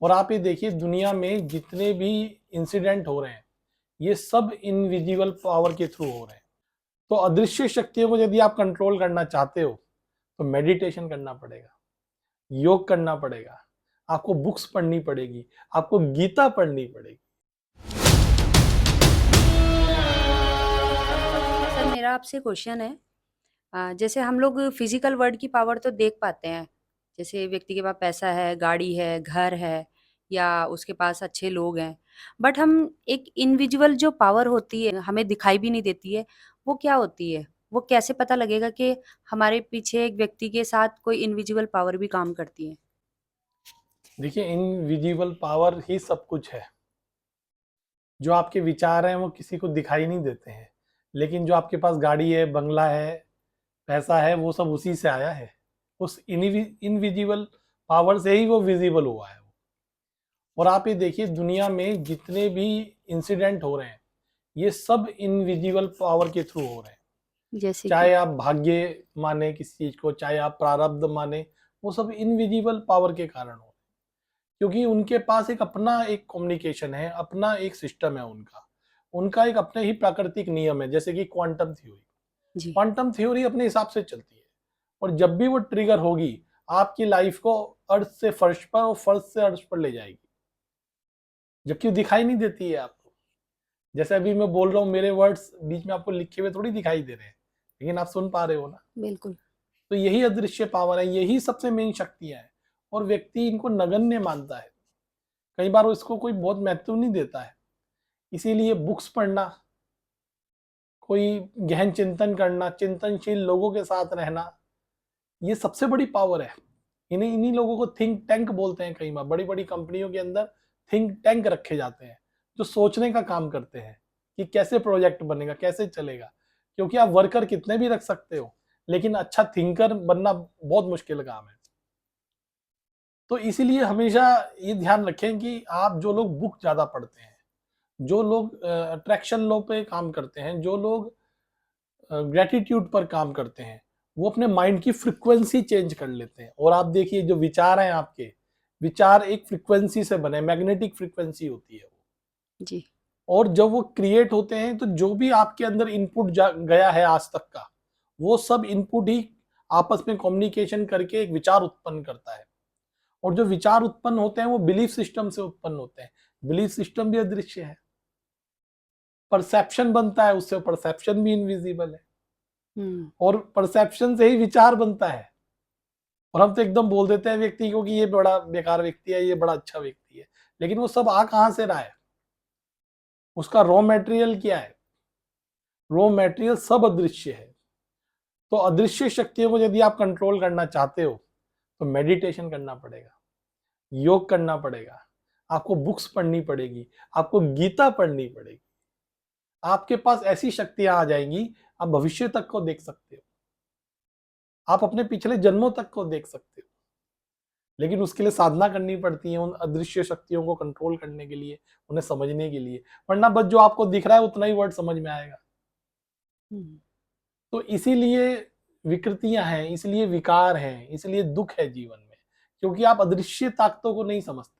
और आप ये देखिए दुनिया में जितने भी इंसिडेंट हो रहे हैं ये सब इनविजिबल पावर के थ्रू हो रहे हैं। तो अदृश्य शक्तियों को यदि आप कंट्रोल करना चाहते हो तो मेडिटेशन करना पड़ेगा, योग करना पड़ेगा, आपको बुक्स पढ़नी पड़ेगी, आपको गीता पढ़नी पड़ेगी। सर मेरा आपसे क्वेश्चन है। जैसे हम लोग फिजिकल वर्ल्ड की पावर तो देख पाते हैं, जैसे व्यक्ति के पास पैसा है, गाड़ी है, घर है, या उसके पास अच्छे लोग हैं। बट हम एक इनविजिबल जो पावर होती है हमें दिखाई भी नहीं देती है, वो क्या होती है? वो कैसे पता लगेगा कि हमारे पीछे एक व्यक्ति के साथ कोई इनविजिबल पावर भी काम करती है? देखिए इनविजिबल पावर ही सब कुछ है। जो आपके विचार हैं वो किसी को दिखाई नहीं देते हैं, लेकिन जो आपके पास गाड़ी है, बंगला है, पैसा है, वो सब उसी से आया है। उस इनविजिबल पावर से ही वो विजिबल हुआ है। और आप ये देखिए दुनिया में जितने भी इंसिडेंट हो रहे हैं ये सब इनविजिबल पावर के थ्रू हो रहे हैं। जैसे कि चाहे आप भाग्य माने किसी चीज को, चाहे आप प्रारब्ध माने, वो सब इनविजिबल पावर के कारण हो रहे हैं। क्योंकि उनके पास एक कम्युनिकेशन है, अपना एक सिस्टम है उनका। उनका एक अपने ही प्राकृतिक नियम है, जैसे कि क्वांटम थ्योरी। जी। क्वांटम थ्योरी अपने हिसाब से चलती है, और जब भी वो ट्रिगर होगी आपकी लाइफ को अर्थ से फर्श पर और फर्श से अर्थ पर ले जाएगी, जबकि वो दिखाई नहीं देती है आपको। जैसे अभी मैं बोल रहा हूँ, मेरे वर्ड्स बीच में आपको लिखे हुए थोड़ी दिखाई दे रहे हैं, लेकिन आप सुन पा रहे हो ना। बिल्कुल। तो यही अदृश्य पावर है, यही सबसे मेन शक्तियां हैं। और व्यक्ति इनको नगण्य मानता है, कई बार वो इसको कोई बहुत महत्व नहीं देता है। इसीलिए बुक्स पढ़ना, कोई गहन चिंतन करना, चिंतनशील लोगों के साथ रहना, ये सबसे बड़ी पावर है। इन्हीं इन्हीं लोगों को थिंक टैंक बोलते हैं। कई बार बड़ी बड़ी कंपनियों के अंदर थिंक टैंक रखे जाते हैं, जो सोचने का काम करते हैं कि कैसे प्रोजेक्ट बनेगा, कैसे चलेगा। क्योंकि आप वर्कर कितने भी रख सकते हो, लेकिन अच्छा थिंकर बनना बहुत मुश्किल काम है। तो इसीलिए हमेशा ये ध्यान रखें कि आप जो लोग बुक ज्यादा पढ़ते हैं, जो लोग अट्रैक्शन लॉ पे काम करते हैं, जो लोग ग्रेटिट्यूड पर काम करते हैं, वो अपने माइंड की फ्रिक्वेंसी चेंज कर लेते हैं। और आप देखिए जो विचार हैं आपके, विचार एक फ्रिक्वेंसी से बने, मैग्नेटिक फ्रिक्वेंसी होती है वो। जी। और जब वो क्रिएट होते हैं तो जो भी आपके अंदर इनपुट गया है आज तक का, वो सब इनपुट ही आपस में कम्युनिकेशन करके एक विचार उत्पन्न करता है। और जो विचार उत्पन्न होते हैं वो बिलीफ सिस्टम से उत्पन्न होते हैं। बिलीफ सिस्टम भी अदृश्य है। परसेप्शन बनता है उससे, परसेप्शन भी इनविजिबल है। हम्म। और परसेप्शन से ही विचार बनता है। और हम तो एकदम बोल देते हैं व्यक्ति को कि ये बड़ा बेकार व्यक्ति है, ये बड़ा अच्छा व्यक्ति है, लेकिन वो सब आ कहां से रहा है? उसका रॉ मटेरियल क्या है? रॉ मटेरियल सब अदृश्य है। तो अदृश्य शक्तियों को यदि आप कंट्रोल करना चाहते हो तो मेडिटेशन करना पड़ेगा, योग करना पड़ेगा, आपको बुक्स पढ़नी पड़ेगी, आपको गीता पढ़नी पड़ेगी। आपके पास ऐसी शक्तियां आ जाएंगी, आप भविष्य तक को देख सकते हो, आप अपने पिछले जन्मों तक को देख सकते हो। लेकिन उसके लिए साधना करनी पड़ती है, उन अदृश्य शक्तियों को कंट्रोल करने के लिए, उन्हें समझने के लिए। वरना बस जो आपको दिख रहा है उतना ही वर्ड समझ में आएगा। हम्म। तो इसीलिए विकृतियां हैं, इसलिए विकार हैं, इसलिए दुख है जीवन में, क्योंकि आप अदृश्य ताकतों को नहीं समझते।